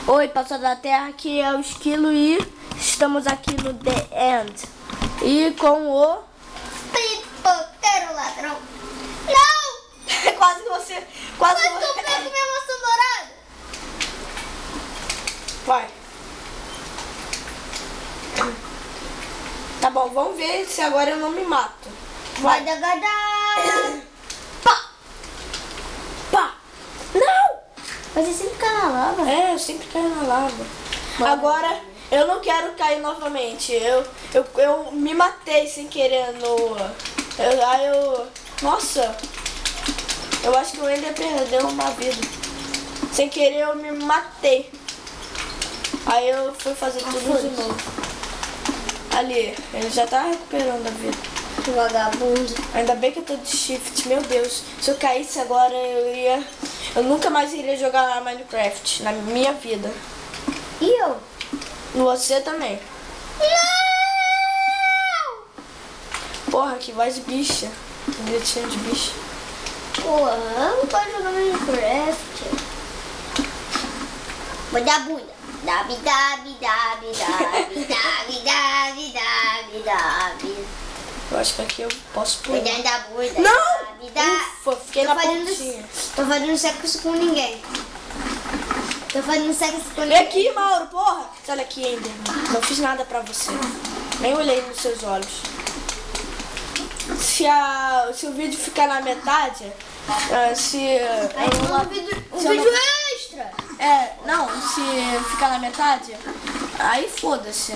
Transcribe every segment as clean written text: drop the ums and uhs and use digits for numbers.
Oi, pessoal da Terra, aqui é o Esquilo e estamos aqui no The End. E com o... Pipoqueiro ladrão. Não! Quase que você... Quase que eu pego minha maçã dourada. Vai. Tá bom, vamos ver se agora eu não me mato. Vai. Pá! Pá! Não! Mas você sempre cai na lava. É, eu sempre caio na lava. Agora, eu não quero cair novamente. Eu me matei sem querer no... Nossa! Eu acho que o Ender perdeu uma vida. Sem querer eu me matei. Aí eu fui fazer tudo de novo. Ali, ele já tá recuperando a vida. Que vagabundo. Ainda bem que eu tô de shift, meu Deus. Se eu caísse agora, eu nunca mais iria jogar Minecraft na minha vida. E eu? Você também. Não! Porra, que voz de bicha. Gritinho de bicha. Porra, eu não pode jogar Minecraft. Vou dar bunda. Dabi. Eu acho que aqui eu posso pular. Vou dar bunda. Não! Ufa, fiquei na pontinha. Tô fazendo sexo com ninguém. Tô fazendo sexo com Vem ninguém. aqui, Mauro, porra. Olha aqui, Ender. Não fiz nada pra você. Nem olhei nos seus olhos. Se o vídeo ficar na metade, Um vídeo extra. Se ficar na metade, aí foda-se.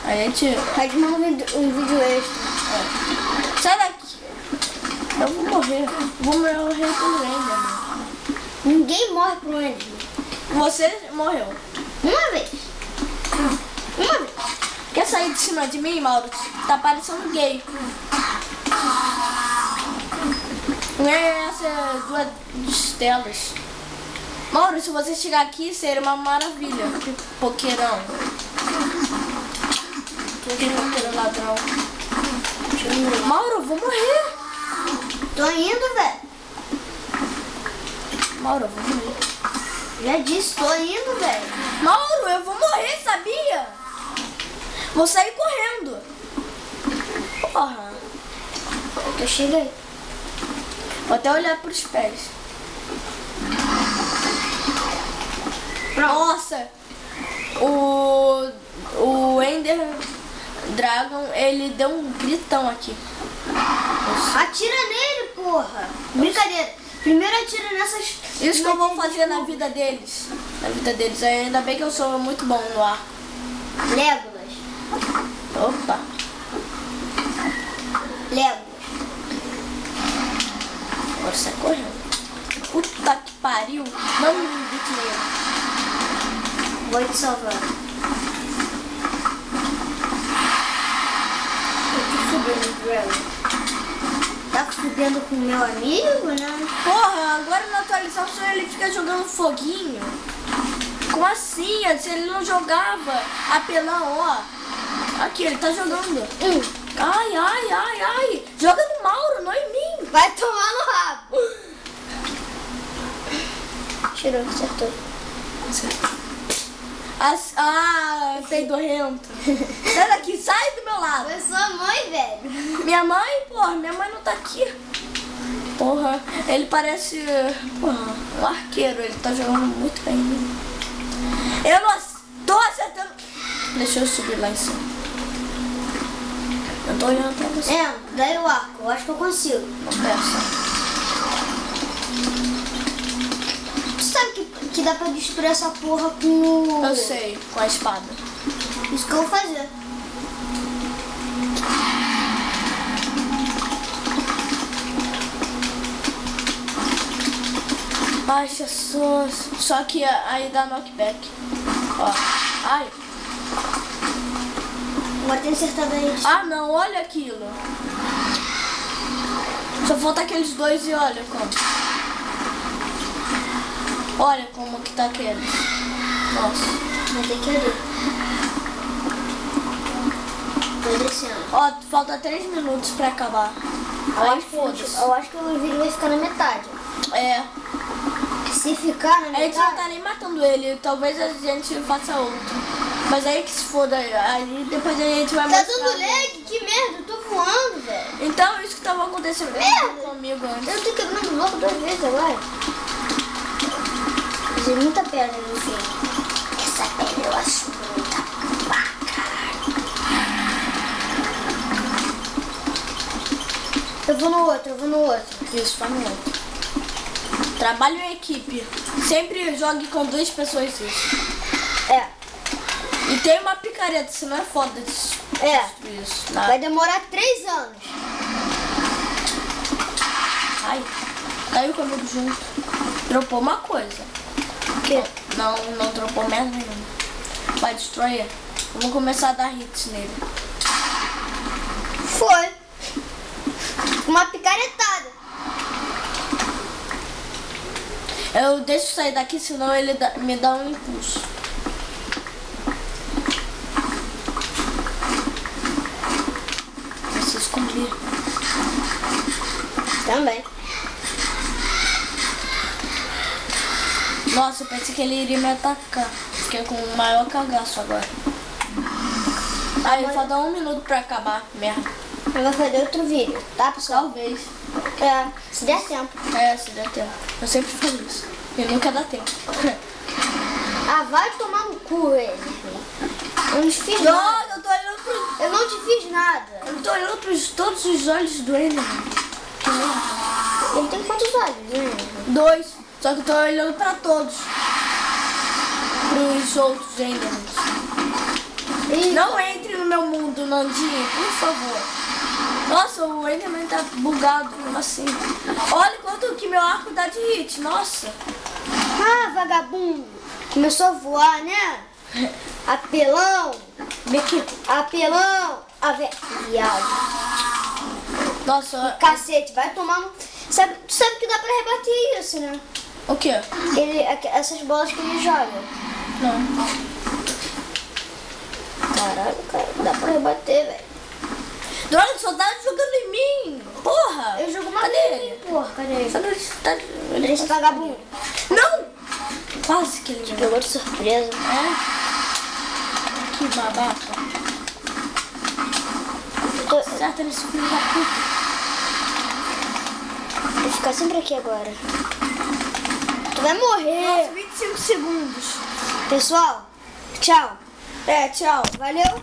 Aí a gente... Faz um vídeo extra. Sai daqui. Eu vou morrer. Vou morrer pelo Ender, mano. Ninguém morre pro Ender. Você morreu. Uma vez. Quer sair de cima de mim, Mauro? Tá parecendo gay. Essas duas telas. Mauro, se você chegar aqui, seria uma maravilha. Pipoqueirão. Pipoqueiro ladrão. Mauro, eu vou morrer. Tô indo, velho. Mauro, eu vou morrer. Já disse, tô indo, velho. Mauro, eu vou morrer, sabia? Vou sair correndo. Porra. Eu cheguei. Vou até olhar pros pés. Nossa! O Ender Dragon, ele deu um gritão aqui. Atira nele, porra. Brincadeira. Primeiro atira nessas... Isso que eu vou fazer na vida deles. Na vida deles. Ainda bem que eu sou muito bom no ar. Legolas. Opa! Legolas. Agora sai correndo. Puta que pariu. Não me grite nele. Vou te salvar. Eu tô fudendo, Dragon. Tá fudendo com meu amigo, né? Porra, agora na atualização ele fica jogando foguinho. Como assim? Se ele não jogava apelão, ó. Aqui, ele tá jogando. Ai. Joga no Mauro, não em mim. Vai tomar no rabo. Tirou, acertou. Feidorrento. Sai daqui, sai do meu lado. Eu sou a mãe, velho. Minha mãe, porra, minha mãe não tá aqui. Porra, ele parece, porra, um arqueiro, ele tá jogando muito bem. Eu não tô acertando. Deixa eu subir lá em cima. Eu tô olhando pra você. É, daí o arco, eu acho que eu consigo. Não peça. Tu sabe que dá pra destruir essa porra com... Eu sei, com a espada. Isso que eu vou fazer. Baixa só que aí dá knockback. Ó, ai. Agora tem acertado aí. Ah não, olha aquilo. Só falta aqueles dois e olha como. Olha como que tá aquele. Nossa. Vai ter que ir. Tô descendo. Ó, falta 3 minutos pra acabar. Aí foda-se. Eu acho que o vídeo vai ficar na metade. É. Se ficar na A gente metade... não tá nem matando ele, talvez a gente faça outro. Mas aí que se foda, aí depois a gente vai Tá mostrar. dando lag? Que merda, eu tô voando, velho. Então, isso que tava acontecendo Merda. comigo antes. Eu tô quebrando o bloco 2 vezes agora. Mas é muita pedra, no fim. Essa pedra eu acho muita vaca. Eu vou no outro. Isso, vai no outro. Trabalho em equipe. Sempre jogue com 2 pessoas isso. É, E tem uma picareta, se não é foda disso. Isso. Tá? vai demorar 3 anos. Ai, caiu comigo junto. Dropou uma coisa. O quê? Não dropou merda nenhuma. Vai, destroyer. Eu vou começar a dar hits nele. Foi. Uma picaretada. Eu deixo sair daqui, senão ele me dá um impulso. Preciso comer. Também. Nossa, eu pensei que ele iria me atacar. Fiquei com o maior cagaço agora. Aí, falta 1 minuto pra acabar. Merda. Eu vou fazer outro vídeo, tá, pessoal? Talvez. É, se der tempo. É, se der tempo. Eu sempre faço isso. E nunca dá tempo. Ah, vai tomar no cu, ele. Eu não te fiz nada. Nossa, eu tô olhando pro... Eu não te fiz nada. Eu tô olhando pros todos os olhos do Enderman. Ele tem quantos olhos, né? 2. Só que eu tô olhando pra todos. Pros outros Endermans. Não entre no meu mundo, Nandinho, por favor. Nossa, o Enderman tá bugado, como assim? Olha quanto que meu arco dá de hit, nossa. Ah, vagabundo. Começou a voar, né? Apelão. Apelão. Viado. Nossa, Cacete, vai tomar no... Tu sabe que dá pra rebater isso, né? o quê? Essas bolas que ele joga. Não. Caralho, cara, dá pra rebater, velho. Droga, só tá jogando em mim. Porra. Eu jogo uma Cadê ele? porra, cadê ele? Cadê ele? Tá... Ele é vagabundo. Não! Quase que ele jogou. Pegou de surpresa. É? Que babaca. Certo nesse filho da puta. Vou ficar sempre aqui agora. Tu vai morrer. Nossa, 25 segundos. Pessoal, tchau. É, tchau. Valeu.